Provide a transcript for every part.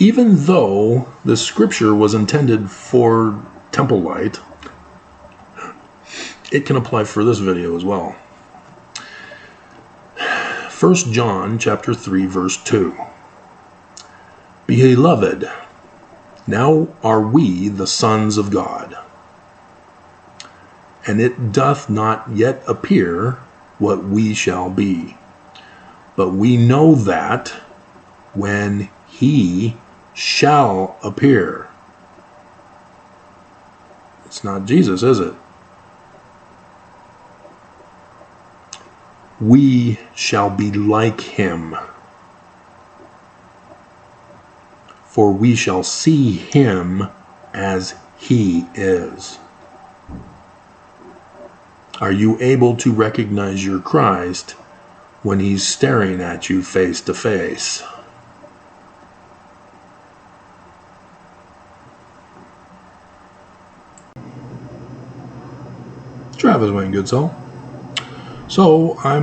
even though the scripture was intended for temple light, it can apply for this video as well. 1 John chapter 3, verse 2. Beloved, now are we the sons of God, and it doth not yet appear what we shall be. But we know that when he shall appear. It's not Jesus, is it? We shall be like him, for we shall see him as he is. Are you able to recognize your Christ when he's staring at you face to face? Travis Wayne Goodsell. So I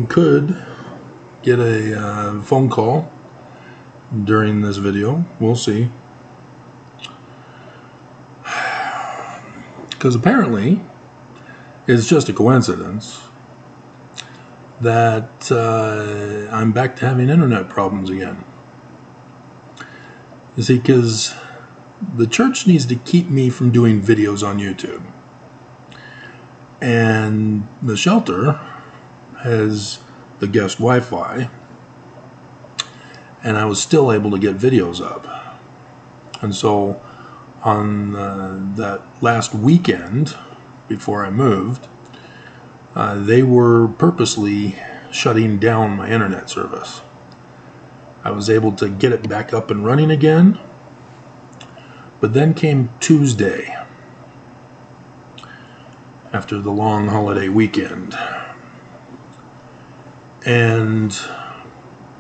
could get a phone call during this video. We'll see. Because apparently it's just a coincidence that I'm back to having internet problems again. You see, because the church needs to keep me from doing videos on YouTube. And the shelter has the guest Wi-Fi, and I was still able to get videos up. And so on that last weekend before I moved, they were purposely shutting down my internet service. I was able to get it back up and running again, but then came Tuesday, after the long holiday weekend, and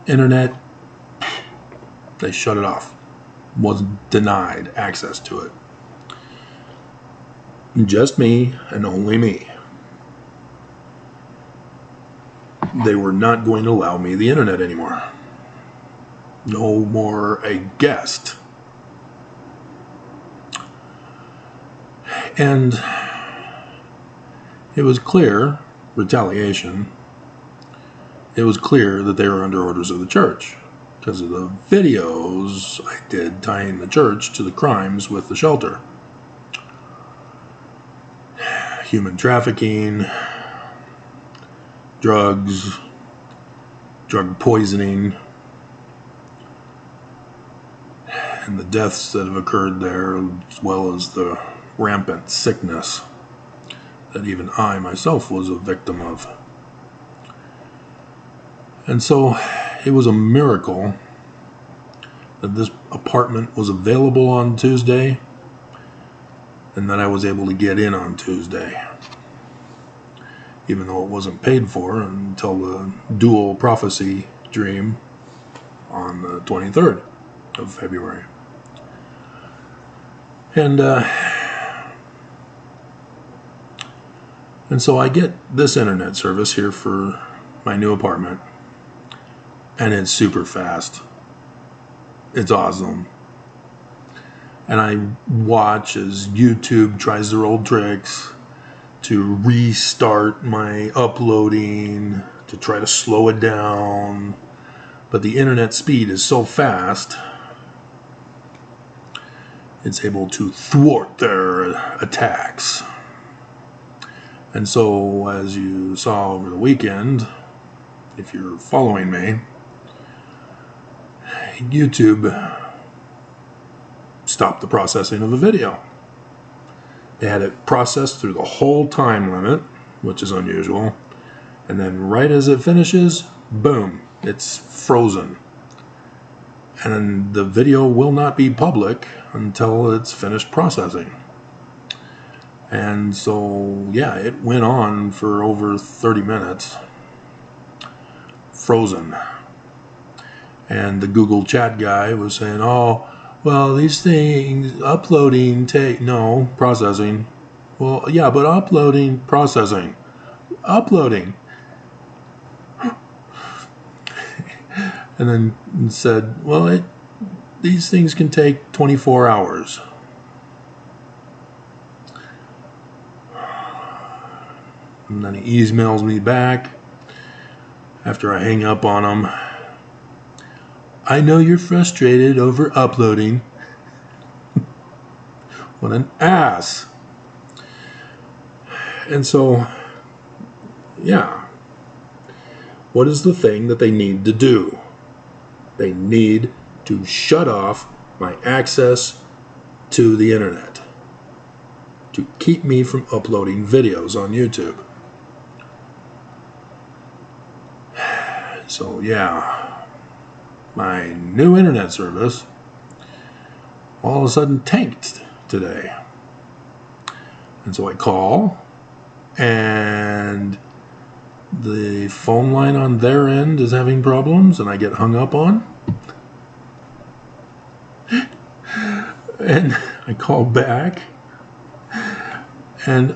internet, they shut it off. Was denied access to it. Just me and only me. They were not going to allow me the internet anymore. No more a guest. And it was clear, retaliation, it was clear that they were under orders of the church because of the videos I did tying the church to the crimes with the shelter. Human trafficking, drugs, drug poisoning, and the deaths that have occurred there, as well as the rampant sickness that even I myself was a victim of. And so it was a miracle that this apartment was available on Tuesday and that I was able to get in on Tuesday, even though it wasn't paid for until the dual prophecy dream on the 23rd of February. And so I get this internet service here for my new apartment, and it's super fast. It's awesome. And I watch as YouTube tries their old tricks to restart my uploading, to try to slow it down. But the internet speed is so fast, it's able to thwart their attacks. And so, as you saw over the weekend, if you're following me, YouTube stopped the processing of the video. They had it processed through the whole time limit, which is unusual. And then right as it finishes, boom, it's frozen. And the video will not be public until it's finished processing. And so, yeah, it went on for over 30 minutes, frozen. And the Google chat guy was saying, oh, well, these things, uploading, processing. Well, yeah, but uploading, processing. Uploading. And then said, well, these things can take 24 hours. And then he emails me back after I hang up on him. I know you're frustrated over uploading. What an ass. And so, yeah. What is the thing that they need to do? They need to shut off my access to the internet to keep me from uploading videos on YouTube. So yeah, my new internet service all of a sudden tanked today. And so I call, and the phone line on their end is having problems, and I get hung up on. And I call back, and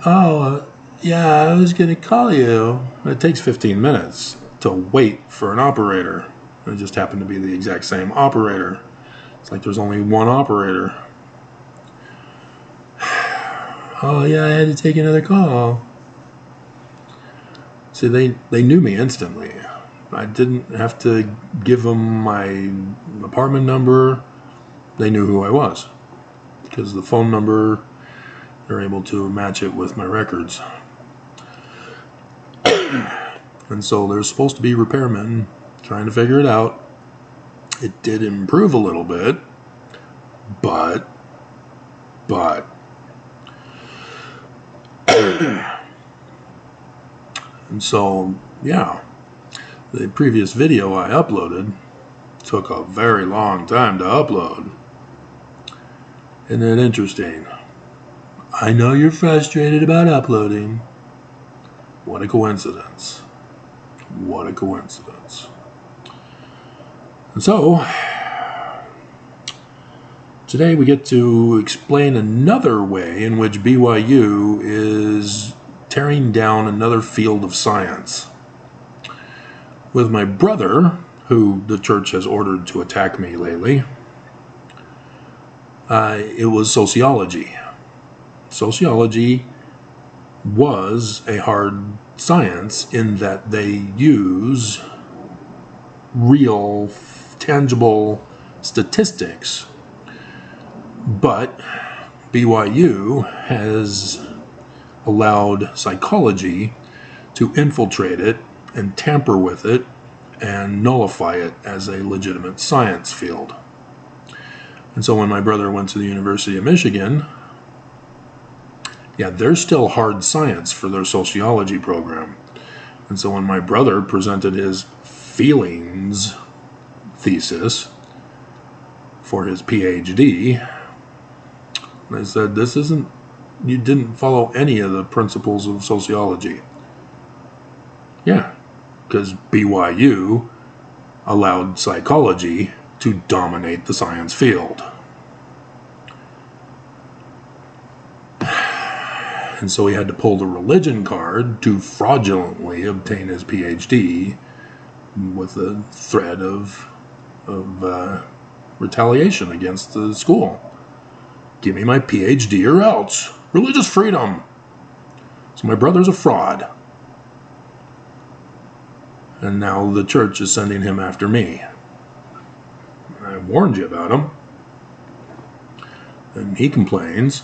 yeah, I was going to call you. It takes 15 minutes to wait for an operator. It just happened to be the exact same operator. It's like there's only one operator. Oh yeah, I had to take another call. See, they knew me instantly. I didn't have to give them my apartment number. They knew who I was, because the phone number, they're able to match it with my records. And so there's supposed to be repairmen trying to figure it out. It did improve a little bit, but and so, yeah, the previous video I uploaded took a very long time to upload. Isn't it interesting? I know you're frustrated about uploading. What a coincidence. What a coincidence. And so, today we get to explain another way in which BYU is tearing down another field of science. With my brother, who the church has ordered to attack me lately, it was sociology. Sociology was a hard science in that they use real, tangible statistics. But BYU has allowed psychology to infiltrate it and tamper with it and nullify it as a legitimate science field. And so when my brother went to the University of Michigan, yeah, there's still hard science for their sociology program. And so when my brother presented his feelings thesis for his PhD, they said, you didn't follow any of the principles of sociology. Yeah, because BYU allowed psychology to dominate the science field. And so he had to pull the religion card to fraudulently obtain his PhD with the threat of retaliation against the school. Give me my PhD or else. Religious freedom. So my brother's a fraud. And now the church is sending him after me. I warned you about him. And he complains.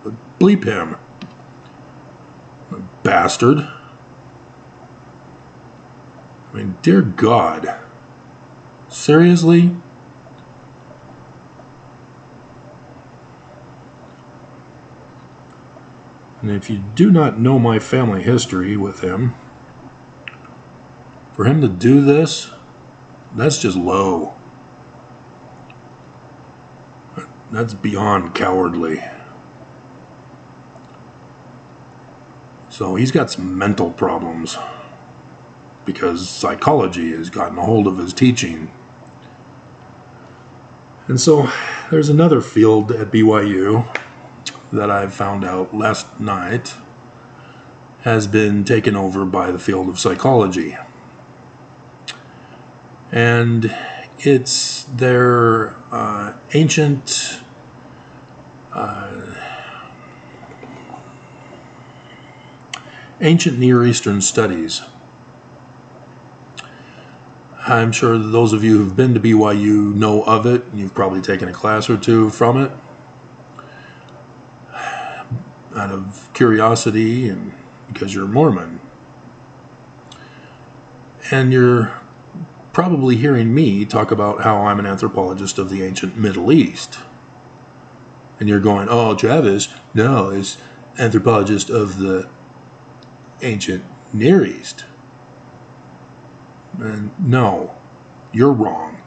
But bleep him. A bastard. I mean, dear God. Seriously? And if you do not know my family history with him, for him to do this, that's just low. That's beyond cowardly. So he's got some mental problems because psychology has gotten a hold of his teaching. And so there's another field at BYU that I found out last night has been taken over by the field of psychology. And It's their ancient Near Eastern studies. I'm sure those of you who've been to BYU know of it. You've probably taken a class or two from it out of curiosity and because you're Mormon. And you're probably hearing me talk about how I'm an anthropologist of the ancient Middle East. And you're going, oh, Travis, no, is anthropologist of the ancient Near East. And no, you're wrong.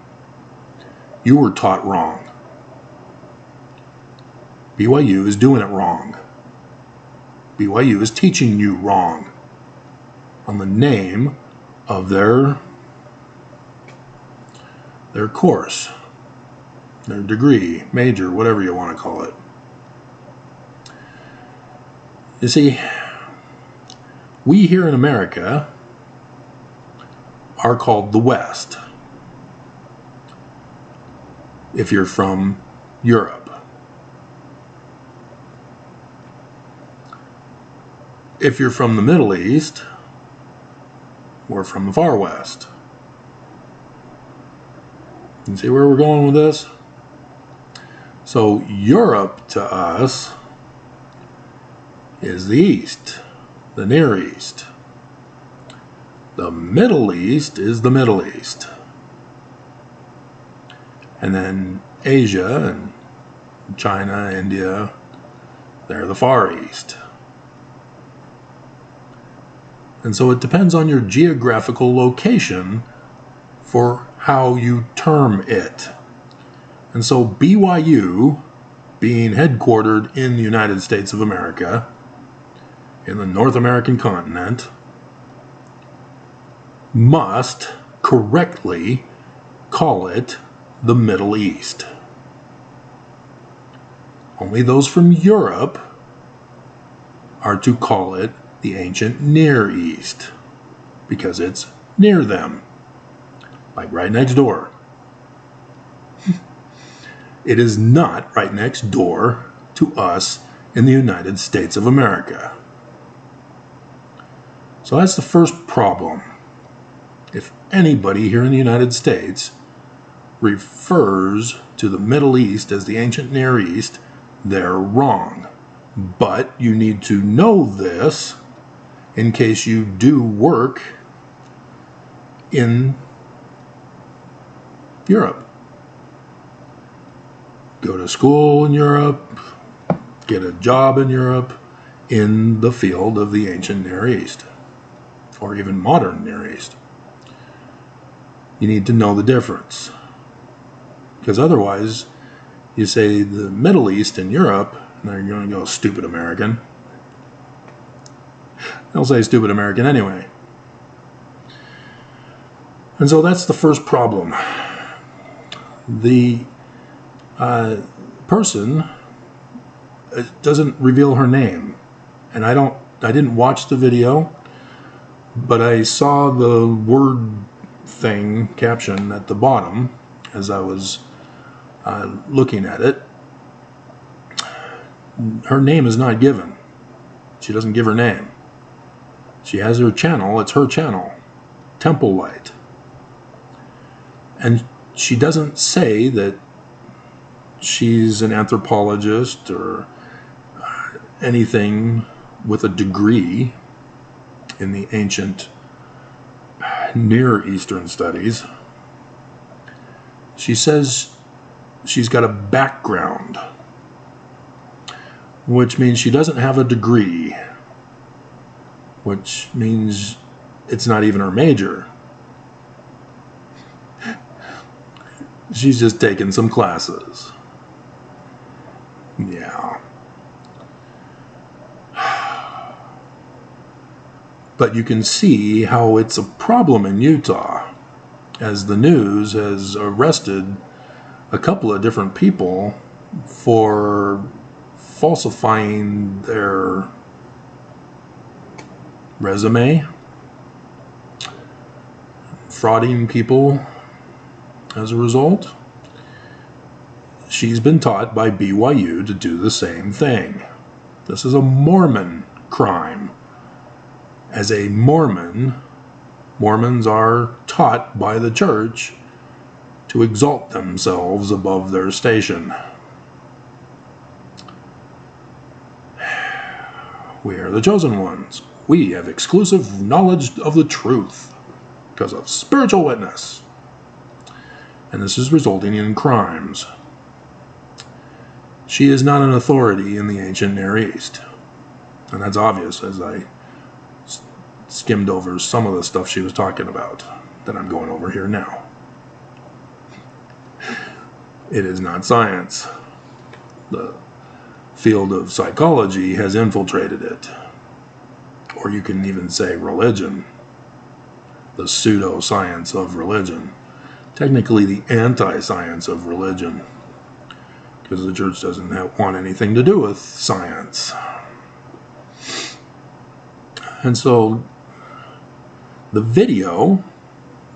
You were taught wrong. BYU is doing it wrong. BYU is teaching you wrong on the name of their course, their degree, major, whatever you want to call it. You see, we here in America are called the West. If you're from Europe. If you're from the Middle East, we're from the Far West. You see where we're going with this? So Europe to us is the East, the Near East. The Middle East is the Middle East. And then Asia and China, India, they're the Far East. And so it depends on your geographical location for how you term it. And so BYU, being headquartered in the United States of America, in the North American continent, must correctly call it the Middle East. Only those from Europe are to call it the ancient Near East, because it's near them, like right next door. It is not right next door to us in the United States of America. So that's the first problem. If anybody here in the United States refers to the Middle East as the ancient Near East, they're wrong. But you need to know this in case you do work in Europe. Go to school in Europe, get a job in Europe in the field of the ancient Near East, or even modern Near East. You need to know the difference. Because otherwise, you say the Middle East and Europe, and they're going to go, stupid American. They'll say stupid American anyway. And so that's the first problem. The person doesn't reveal her name. And I didn't watch the video, but I saw the word thing caption at the bottom as I was looking at it. Her name is not given. She doesn't give her name. She has her channel. It's her channel, Temple Light. And she doesn't say that she's an anthropologist or anything with a degree in the ancient Near Eastern studies. She says she's got a background, which means she doesn't have a degree, which means it's not even her major. She's just taken some classes. Yeah. But you can see how it's a problem in Utah, as the news has arrested a couple of different people for falsifying their resume, frauding people As a result, she's been taught by BYU to do the same thing. This is a Mormon crime. As a Mormon, Mormons are taught by the church to exalt themselves above their station. We are the chosen ones. We have exclusive knowledge of the truth because of spiritual witness. And this is resulting in crimes. She is not an authority in the ancient Near East. And that's obvious as I skimmed over some of the stuff she was talking about that I'm going over here now. It is not science. The field of psychology has infiltrated it. Or you can even say religion. The pseudo-science of religion. Technically the anti-science of religion. Because the church doesn't want anything to do with science. And so the video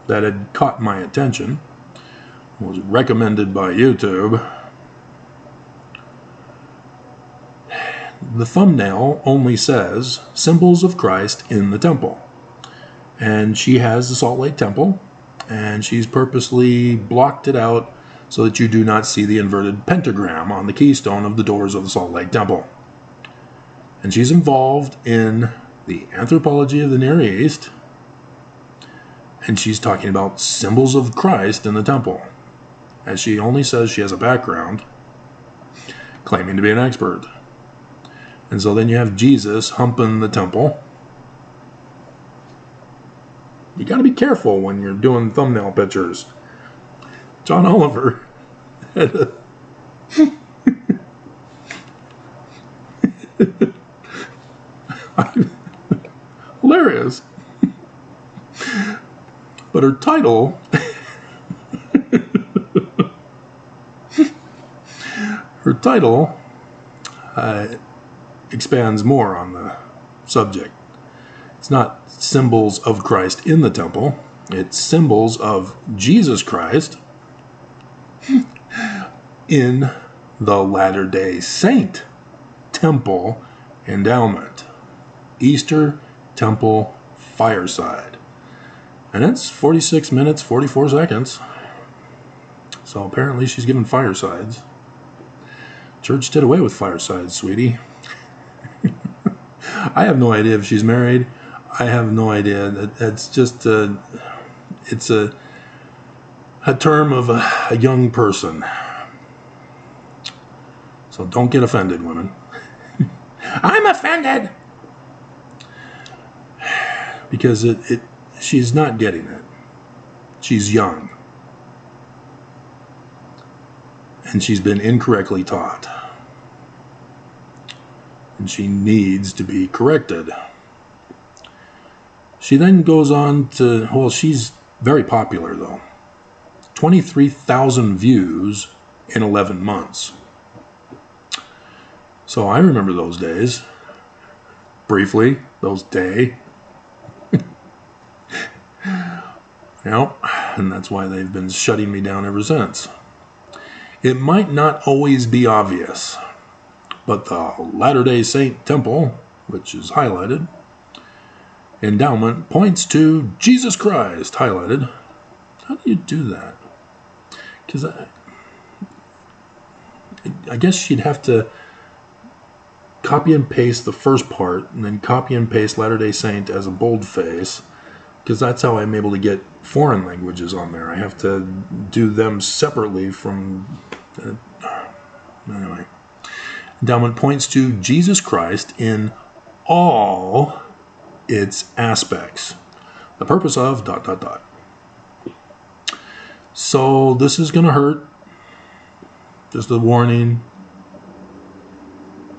that had caught my attention was recommended by YouTube. The thumbnail only says symbols of Christ in the temple. And she has the Salt Lake Temple, and she's purposely blocked it out so that you do not see the inverted pentagram on the keystone of the doors of the Salt Lake Temple. And she's involved in the anthropology of the Near East, and she's talking about symbols of Christ in the temple, as she only says she has a background, claiming to be an expert. And so then you have Jesus humping the temple. You got to be careful when you're doing thumbnail pictures. John Oliver had a hilarious. But her title expands more on the subject. It's not symbols of Christ in the temple. It's symbols of Jesus Christ in the Latter-day Saint temple endowment. Easter temple fireside. And it's 46 minutes, 44 seconds. So apparently she's giving firesides. Church did away with firesides, sweetie. I have no idea if she's married. I have no idea. It's just it's a term of a young person. So don't get offended, women. I'm offended! Because she's not getting it. She's young. And she's been incorrectly taught. And she needs to be corrected. She then goes on to, well, she's very popular though. 23,000 views in 11 months. So I remember those days. Briefly, those days. Yep, and that's why they've been shutting me down ever since. It might not always be obvious, but the Latter-day Saint temple, which is highlighted, endowment points to Jesus Christ, highlighted. How do you do that? Because I guess she'd have to copy and paste the first part and then copy and paste Latter-day Saint as a boldface, because that's how I'm able to get foreign languages on there. I have to do them separately from... anyway. Endowment points to Jesus Christ in all its aspects. The purpose of... So this is going to hurt. Just a warning.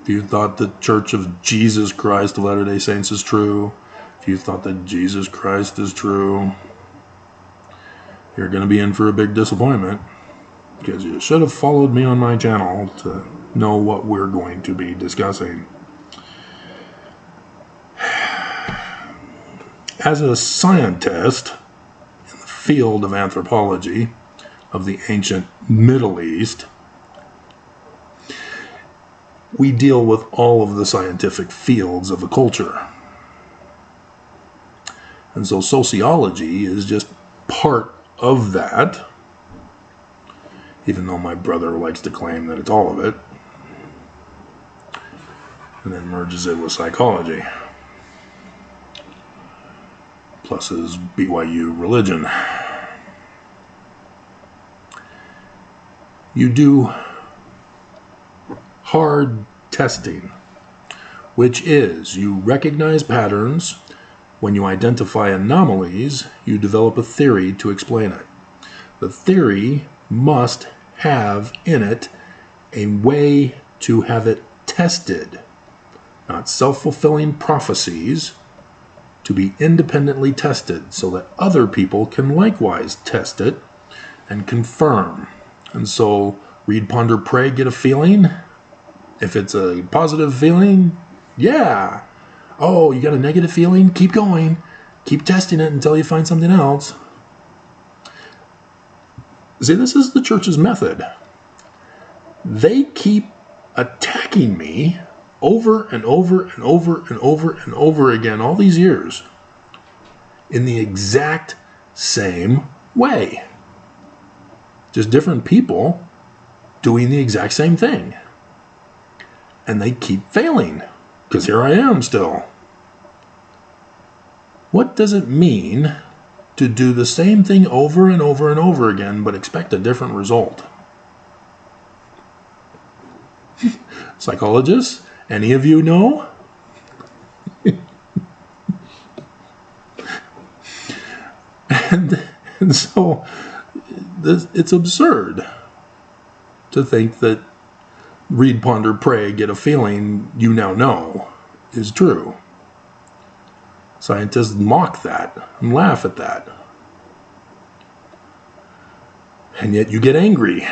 If you thought the Church of Jesus Christ of Latter-day Saints is true, if you thought that Jesus Christ is true, you're going to be in for a big disappointment, because you should have followed me on my channel to know what we're going to be discussing. As a scientist in the field of anthropology, of the ancient Middle East, we deal with all of the scientific fields of a culture. And so sociology is just part of that, even though my brother likes to claim that it's all of it, and then merges it with psychology, plus his BYU religion. You do hard testing, which is you recognize patterns. When you identify anomalies, you develop a theory to explain it. The theory must have in it a way to have it tested, not self-fulfilling prophecies, to be independently tested so that other people can likewise test it and confirm. And so, read, ponder, pray, get a feeling. If it's a positive feeling, yeah. Oh, you got a negative feeling? Keep going. Keep testing it until you find something else. See, this is the church's method. They keep attacking me over and over and over and over and over again all these years in the exact same way. Just different people doing the exact same thing. And they keep failing, because here I am still. What does it mean to do the same thing over and over and over again, but expect a different result? Psychologists, any of you know? and so it's absurd to think that read, ponder, pray, get a feeling you now know is true. Scientists mock that and laugh at that. And yet you get angry.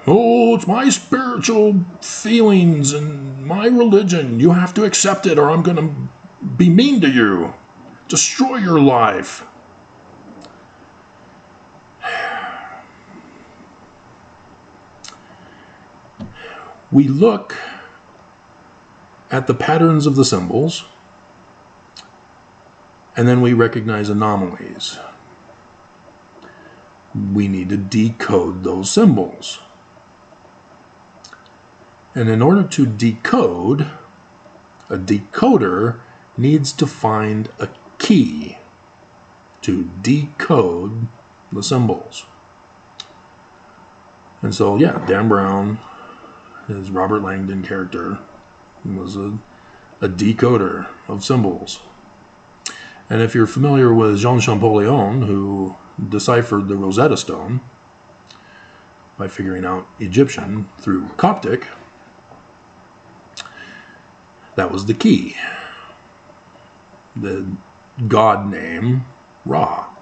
Oh, it's my spiritual feelings and my religion. You have to accept it or I'm going to be mean to you. Destroy your life. We look at the patterns of the symbols, and then we recognize anomalies. We need to decode those symbols. And in order to decode, a decoder needs to find a key to decode the symbols. And so, yeah, Dan Brown, his Robert Langdon character, was a decoder of symbols. And if you're familiar with Jean Champollion, who deciphered the Rosetta Stone by figuring out Egyptian through Coptic, that was the key. The god name, Ra.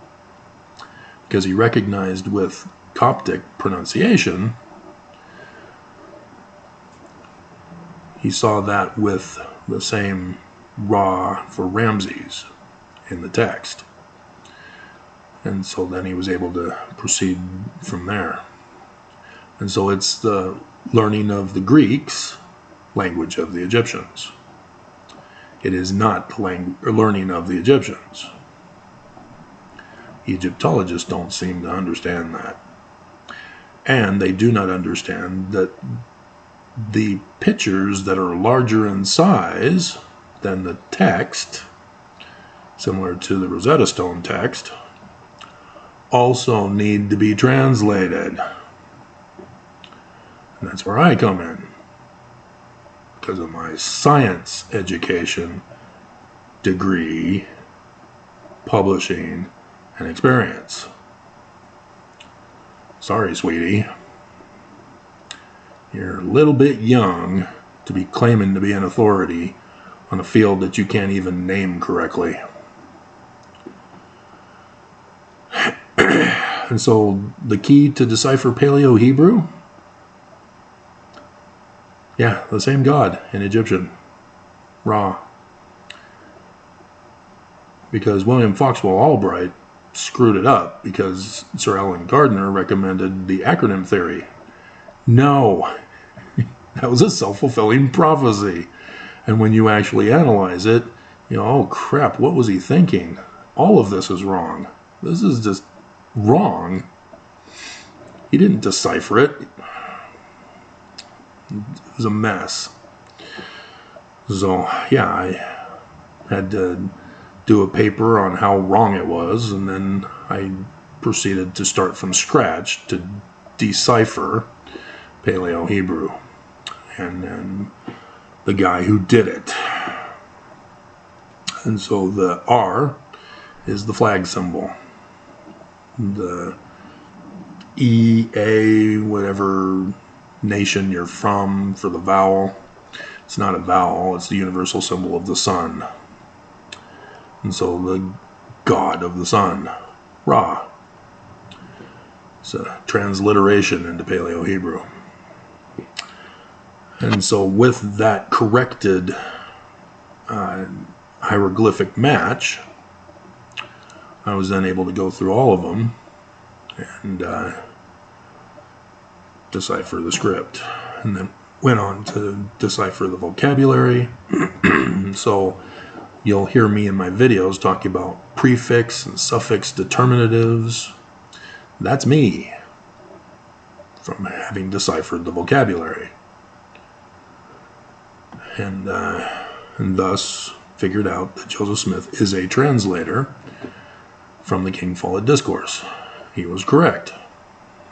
Because he recognized with Coptic pronunciation, he saw that with the same Ra for Ramses in the text. And so then he was able to proceed from there. And so it's the learning of the Greeks' language of the Egyptians. It is not the learning of the Egyptians. Egyptologists don't seem to understand that. And they do not understand that the pictures that are larger in size than the text, similar to the Rosetta Stone text, also need to be translated. And that's where I come in, because of my science education, degree, publishing, and experience. Sorry, sweetie. You're a little bit young to be claiming to be an authority on a field that you can't even name correctly. And so the key to decipher Paleo-Hebrew? Yeah, the same God in Egyptian, Ra. Because William Foxwell Albright screwed it up because Sir Alan Gardner recommended the acronym theory. No, that was a self-fulfilling prophecy. And when you actually analyze it, oh crap, what was he thinking? All of this is wrong. This is just wrong. He didn't decipher it. It was a mess. So, yeah, I had to do a paper on how wrong it was, and then I proceeded to start from scratch to decipher Paleo-Hebrew. And then the guy who did it. And so the R is the flag symbol. The E, A, whatever nation you're from for the vowel. It's not a vowel, it's the universal symbol of the sun. And so the god of the sun, Ra. It's a transliteration into Paleo-Hebrew. And so with that corrected hieroglyphic match, I was then able to go through all of them and decipher the script, and then went on to decipher the vocabulary. So you'll hear me in my videos talking about prefix and suffix determinatives. That's me, from having deciphered the vocabulary, and thus figured out that Joseph Smith is a translator from the King Follett Discourse. He was correct.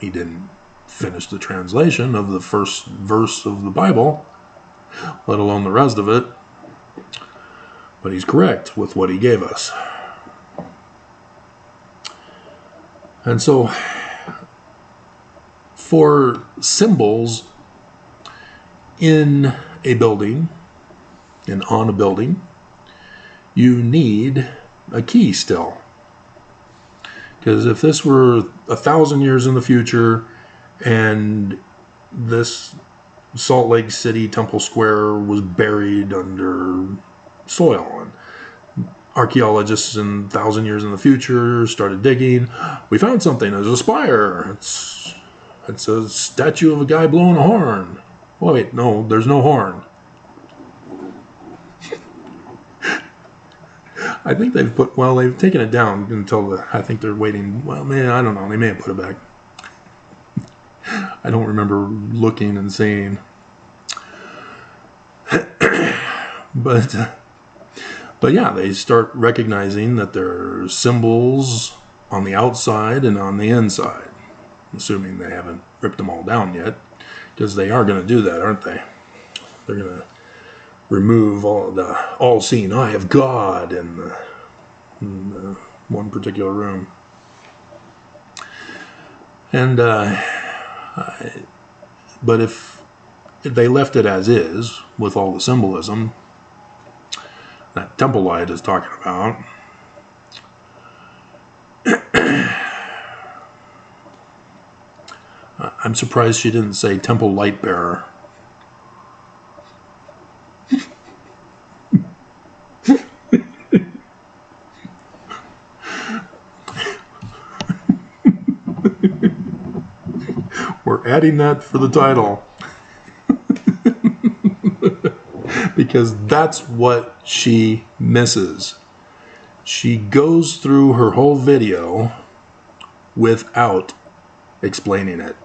He didn't finish the translation of the first verse of the Bible, let alone the rest of it, but he's correct with what he gave us. And so, for symbols in a building and on a building, you need a key still. Because if this were 1,000 years in the future and this Salt Lake City Temple Square was buried under soil, and archaeologists in 1,000 years in the future started digging, we found something. There's a spire. It's a statue of a guy blowing a horn. Wait, no, there's no horn. I think they've taken it down until I think they're waiting. Well, man, I don't know. They may have put it back. I don't remember looking and seeing. But yeah, they start recognizing that there are symbols on the outside and on the inside, assuming they haven't ripped them all down yet, because they are going to do that, aren't they? They're going to remove the all-seeing eye of God in the one particular room. And but if they left it as is with all the symbolism that Temple Light is talking about, I'm surprised she didn't say Temple Light Bearer. We're adding that for the title. Because that's what she misses. She goes through her whole video without explaining it.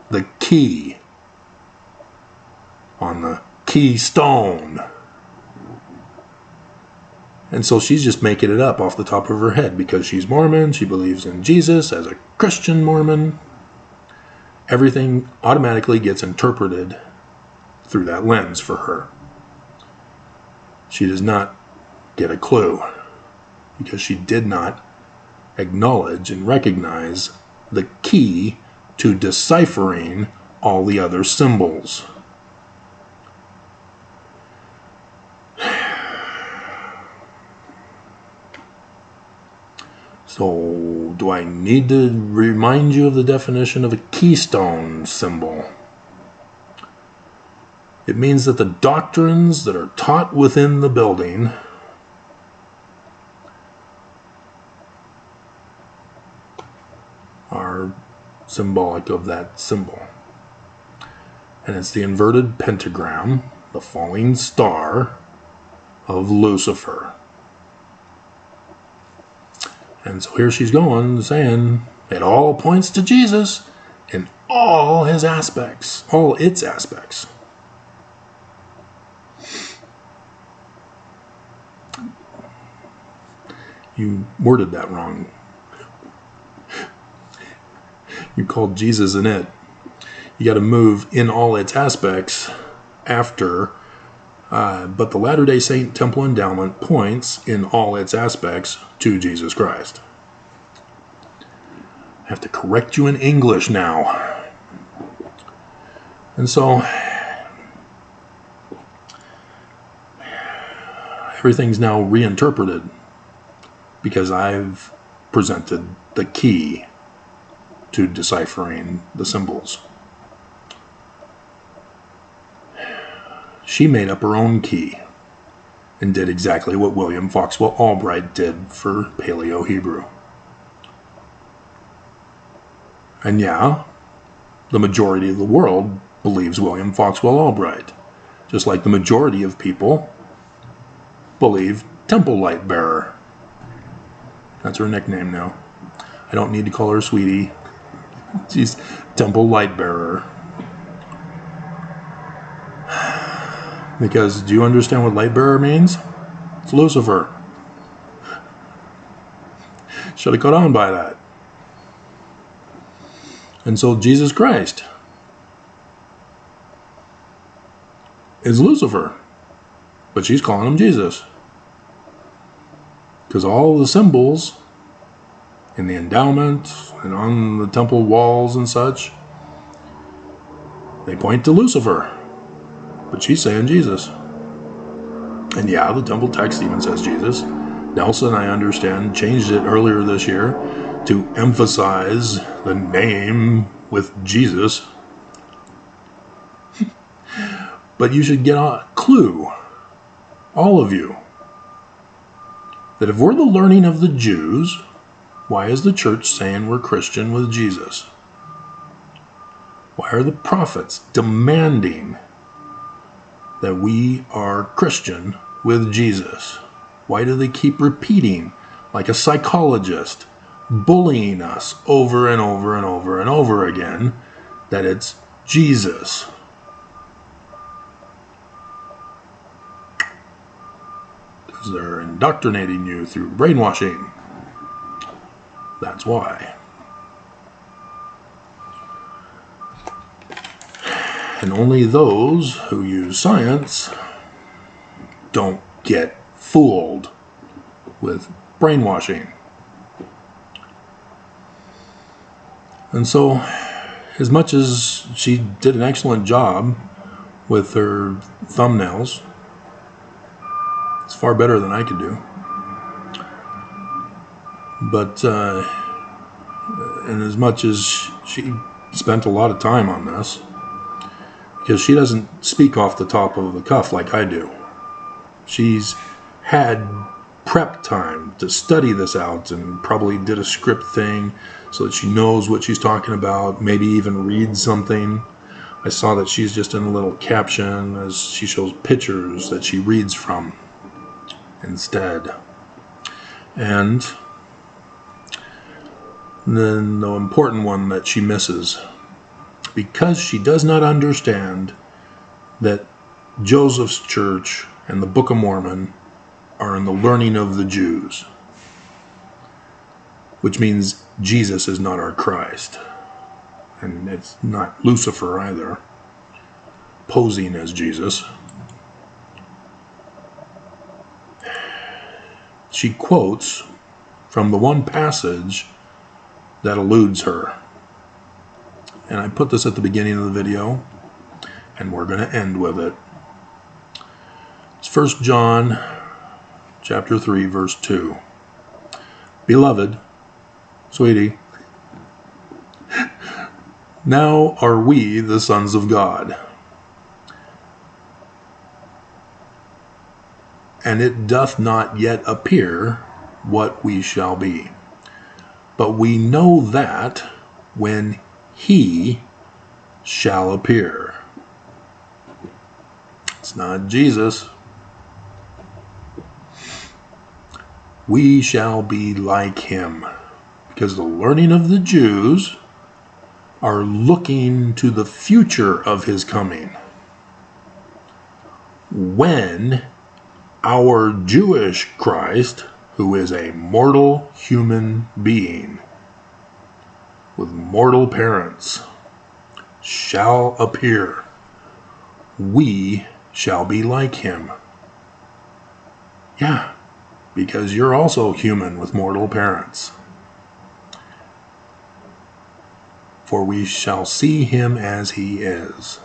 The key on the keystone. And so she's just making it up off the top of her head because she's Mormon. She believes in Jesus as a Christian Mormon. Everything automatically gets interpreted through that lens for her. She does not get a clue because she did not acknowledge and recognize the key to deciphering all the other symbols. So, do I need to remind you of the definition of a keystone symbol? It means that the doctrines that are taught within the building are symbolic of that symbol. And it's the inverted pentagram, the falling star of Lucifer. And so here she's going, saying it all points to Jesus in all his aspects, all its aspects. You worded that wrong. You called Jesus in it. You got to move in all its aspects after. But the Latter-day Saint Temple Endowment points in all its aspects to Jesus Christ. I have to correct you in English now. And so everything's now reinterpreted because I've presented the key to deciphering the symbols. She made up her own key and did exactly what William Foxwell Albright did for Paleo-Hebrew. And yeah, the majority of the world believes William Foxwell Albright, just like the majority of people believe Temple Light Bearer. That's her nickname now. I don't need to call her Sweetie. She's Temple Light Bearer. Because do you understand what light bearer means? It's Lucifer. Should have caught on by that. And so Jesus Christ is Lucifer. But she's calling him Jesus. Because all the symbols in the endowment and on the temple walls and such, they point to Lucifer. But she's saying Jesus. And yeah, the temple text even says Jesus. Nelson, I understand, changed it earlier this year to emphasize the name with Jesus. But you should get a clue, all of you, that if we're the learning of the Jews, why is the church saying we're Christian with Jesus? Why are the prophets demanding that we are Christian with Jesus? Why do they keep repeating, like a psychologist, bullying us over and over and over and over again, that it's Jesus? Because they're indoctrinating you through brainwashing. That's why. And only those who use science don't get fooled with brainwashing. And so, as much as she did an excellent job with her thumbnails, it's far better than I could do. But, and as much as she spent a lot of time on this, because she doesn't speak off the top of the cuff like I do. She's had prep time to study this out and probably did a script thing so that she knows what she's talking about, maybe even read something. I saw that she's just in a little caption as she shows pictures that she reads from instead. And then the important one that she misses, because she does not understand that Joseph's church and the Book of Mormon are in the learning of the Jews, which means Jesus is not our Christ, and it's not Lucifer either, posing as Jesus. She quotes from the one passage that eludes her. And I put this at the beginning of the video, and we're going to end with it. It's 1 John chapter 3, verse 2. Beloved, sweetie, now are we the sons of God, and it doth not yet appear what we shall be. But we know that when he shall appear. It's not Jesus. We shall be like him, because the learning of the Jews are looking to the future of his coming, when our Jewish Christ, who is a mortal human being with mortal parents, shall appear. We shall be like him. Yeah, because you're also human with mortal parents. For we shall see him as he is.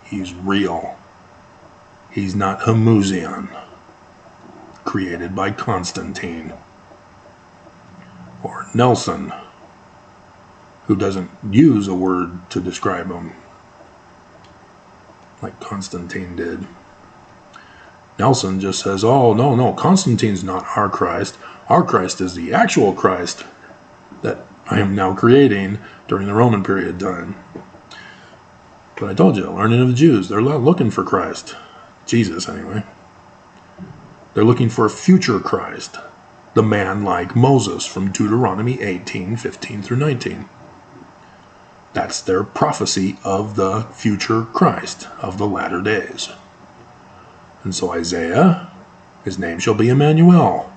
He's real. He's not Homoousion, created by Constantine. Or Nelson, who doesn't use a word to describe him, like Constantine did. Nelson just says, oh, no, Constantine's not our Christ. Our Christ is the actual Christ that I am now creating during the Roman period time. But I told you, learning of the Jews, they're not looking for Christ. Jesus, anyway. They're looking for a future Christ, the man like Moses from Deuteronomy 18:15 through 19. That's their prophecy of the future Christ of the latter days. And so Isaiah, his name shall be Emmanuel.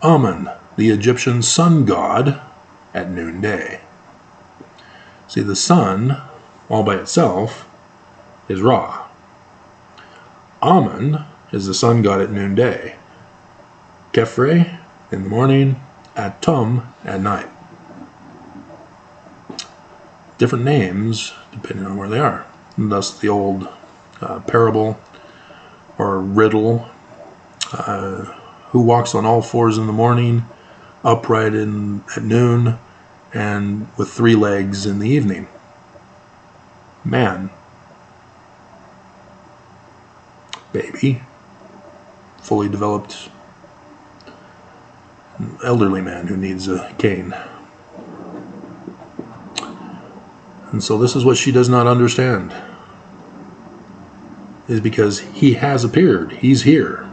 Ammon, the Egyptian sun god, at noonday. See, the sun, all by itself, is Ra. Ammon is the sun god at noonday. Kepre in the morning, Atum at night. Different names depending on where they are. And thus the old parable or riddle, who walks on all fours in the morning, upright at noon, and with 3 legs in the evening. Man. Baby. Fully developed elderly man who needs a cane. And so this is what she does not understand, is because he has appeared. He's here.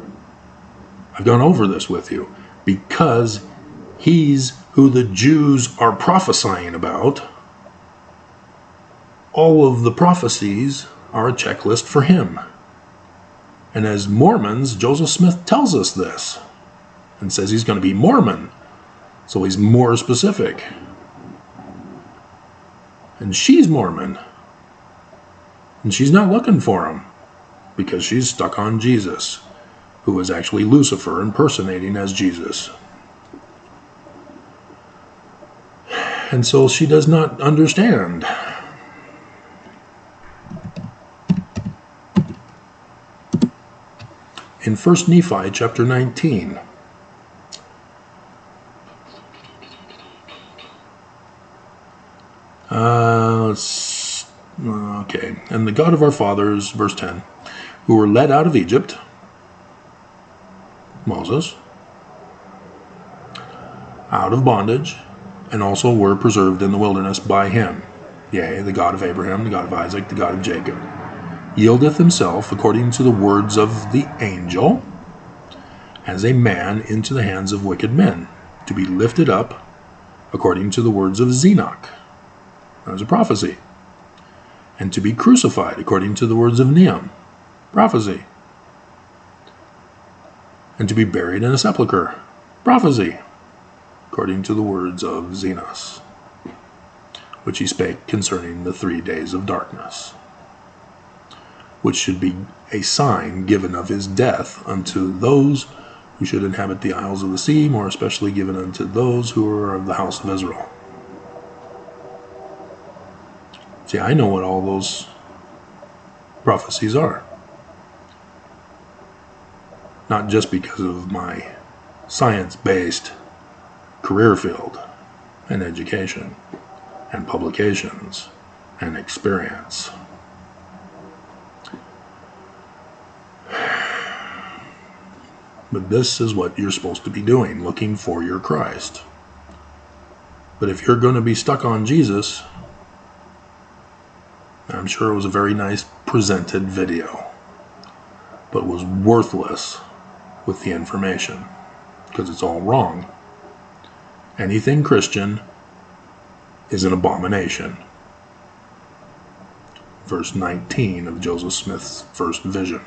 I've gone over this with you. Because he's who the Jews are prophesying about, all of the prophecies are a checklist for him. And as Mormons, Joseph Smith tells us this and says he's going to be Mormon. So he's more specific. And she's Mormon. And she's not looking for him because she's stuck on Jesus, who is actually Lucifer impersonating as Jesus. And so she does not understand. In 1 Nephi chapter 19, okay, and the God of our fathers, verse 10, who were led out of Egypt, Moses, out of bondage, and also were preserved in the wilderness by him, yea, the God of Abraham, the God of Isaac, the God of Jacob, yieldeth himself, according to the words of the angel, as a man into the hands of wicked men, to be lifted up, according to the words of Enoch. That was a prophecy. And to be crucified, according to the words of Nahum. Prophecy. And to be buried in a sepulchre. Prophecy. According to the words of Zenos, which he spake concerning the 3 days of darkness, which should be a sign given of his death unto those who should inhabit the isles of the sea, more especially given unto those who are of the house of Israel. See, I know what all those prophecies are. Not just because of my science-based career field and education and publications and experience. But this is what you're supposed to be doing, looking for your Christ. But if you're going to be stuck on Jesus, I'm sure it was a very nice presented video, but was worthless with the information because it's all wrong. Anything Christian is an abomination. Verse 19 of Joseph Smith's first vision.